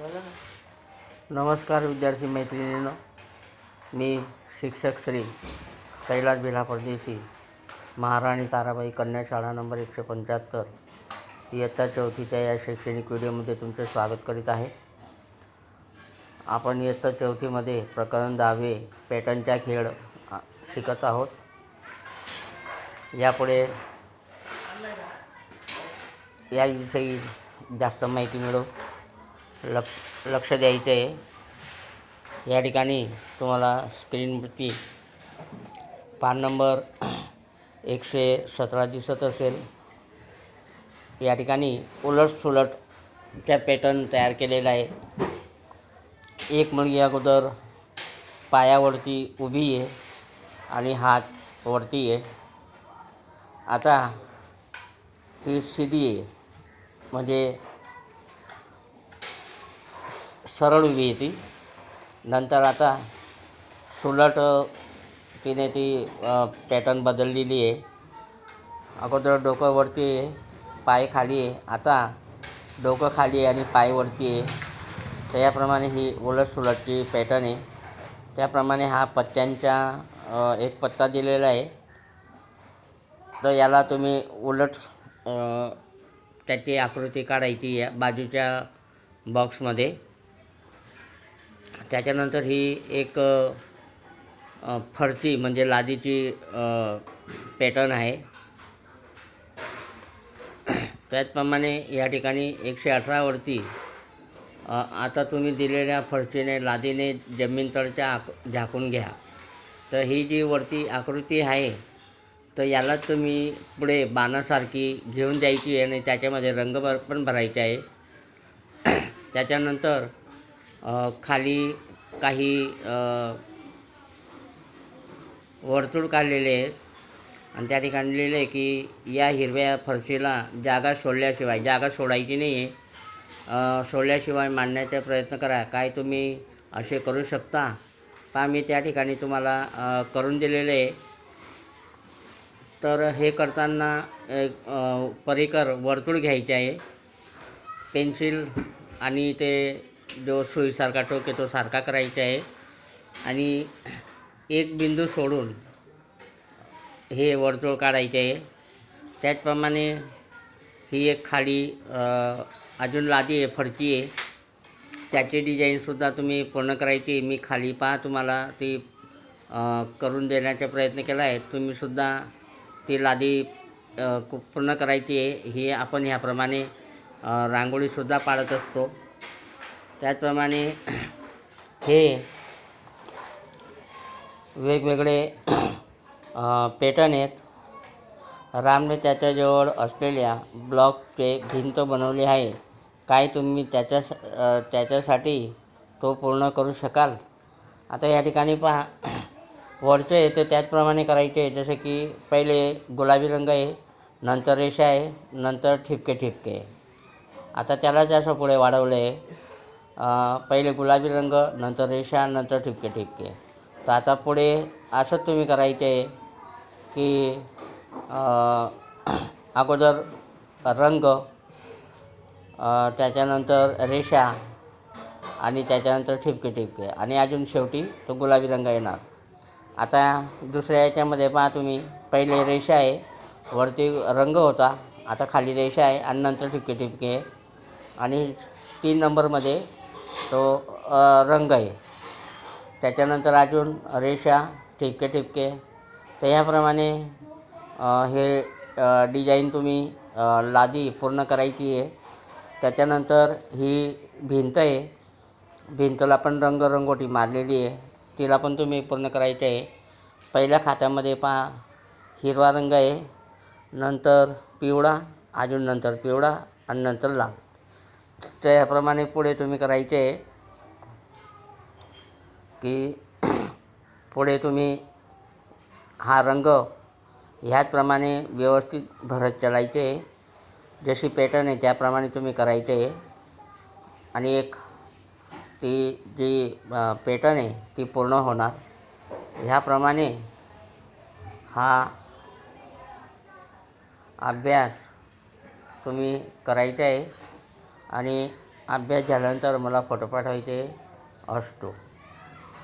नमस्कार विद्यार्थी मैत्रिणींनो, मी शिक्षक श्री कैलास बिल्हा परदेशी, महाराणी ताराबाई कन्या शाळा नंबर 175 इयत्ता चौथीच्या या शैक्षणिक व्हिडिओमध्ये तुमचे स्वागत करीत आहे. आपण इयत्ता चौथीमध्ये प्रकरण 10 पॅटर्नचा खेळ शिकत आहोत. यापुढे याविषयी जास्त माहिती मिळवू लक्ष द्यायचे आहे. या ठिकाणी तुम्हाला स्क्रीनवरती पान नंबर 117 दिसत असेल. या ठिकाणी उलटसुलटचा पॅटर्न तयार केलेला आहे. एक मुलगी अगोदर पायावरती उभी आहे आणि हात वरती आहे. आता ती सीधी आहे, म्हणजे सरळ उभी आहे ती. नंतर आता सुलट तिने ती पॅटर्न बदललेली आहे. अगोदर डोकं वरती आहे, पाय खाली आहे. आता डोकं खाली आहे आणि पाय वरती आहे. तर याप्रमाणे ही उलटसुलटची पॅटर्न आहे. त्याप्रमाणे हा पत्त्यांचा एक पत्ता दिलेला आहे. तर याला तुम्ही उलट त्याची आकृती काढायची या बाजूच्या बॉक्समध्ये. त्याच्यानंतर ही एक फरची म्हणजे लादीची पॅटर्न आहे. त्याचप्रमाणे या ठिकाणी 118वरती आता तुम्ही दिलेल्या फरचीने लादीने जमीन तळच्या झाकून घ्या. तर ही जी वरती आकृती आहे, तर याला तुम्ही पुढे बाणासारखी घेऊन जायची आहे आणि त्याच्यामध्ये रंग पण भरायचे आहे. त्याच्यानंतर खाली काही वर्तुळ काढलेले आहेत आणि त्या ठिकाणी लिहिले आहे की या हिरव्या फरशीला जागा सोडायची नाही आहे. सोडल्याशिवाय मांडण्याचा प्रयत्न करा. काय तुम्ही असे करू शकता का? मी त्या ठिकाणी तुम्हाला करून दिलेले आहे. तर हे करताना एक परिकर वर्तुळ घ्यायचे आहे. पेन्सिल आणि ते जो सुईसारखा टोक आहे तो सारखा करायचा आहे आणि एक बिंदू सोडून हे वर्तुळ काढायचे आहे. त्याचप्रमाणे ही एक खाली अजून लादी आहे, फरची आहे. त्याची डिझाईनसुद्धा तुम्ही पूर्ण करायची. मी खाली तुम्हाला ती करून देण्याचा प्रयत्न केला आहे. तुम्हीसुद्धा ती लादी पूर्ण करायची आहे. ही आपण ह्याप्रमाणे रांगोळीसुद्धा पाडत असतो. त्याचप्रमाणे हे वेगवेगळे पॅटर्न आहेत. रामने त्याच्याजवळ असलेल्या ब्लॉकचे भिंत बनवली आहे. काय तुम्ही त्याच्यासाठी तो पूर्ण करू शकाल? आता या ठिकाणी पहा, वरचे आहे ते त्याचप्रमाणे करायचे आहे. जसे की पहिले गुलाबी रंग आहे, नंतर रेषा आहे, नंतर ठिपके. आता त्याला जसं पुढे वाढवलं आहे. पहिले गुलाबी रंग, नंतर रेषा, नंतर ठिपके. तर आता पुढे असं तुम्ही करायचे आहे की अगोदर रंग, त्याच्यानंतर रेषा आणि त्याच्यानंतर ठिपके आणि अजून शेवटी तो गुलाबी रंग येणार. आता दुसऱ्या याच्यामध्ये पहा तुम्ही, पहिले रेषा आहे, वरती रंग होता, आता खाली रेषा आहे आणि नंतर ठिपके आणि 3 नंबरमध्ये तो रंग आहे. त्याच्यानंतर अजून रेषा, ठिपके. तर ह्याप्रमाणे हे डिझाईन तुम्ही लादी पूर्ण करायची आहे. त्याच्यानंतर ही भिंत आहे. भिंतला पण रंगरंगोटी मारलेली आहे. तिला पण तुम्ही पूर्ण करायचं आहे. पहिल्या खात्यामध्ये पहा, हिरवा रंग आहे, नंतर पिवळा, अजून नंतर पिवळा आणि नंतर लाल. तर याप्रमाणे पुढे तुम्ही करायचे आहे की पुढे तुम्ही हा रंग ह्याचप्रमाणे व्यवस्थित भरत चालायचे आहे. जशी पॅटर्न आहे त्याप्रमाणे तुम्ही करायचे आहे. आणि एक ती जी पॅटर्न आहे ती पूर्ण होणार. ह्याप्रमाणे हा अभ्यास तुम्ही करायचा आहे आणि अभ्यास झाल्यानंतर मला फोटो पाठवायचे असतो.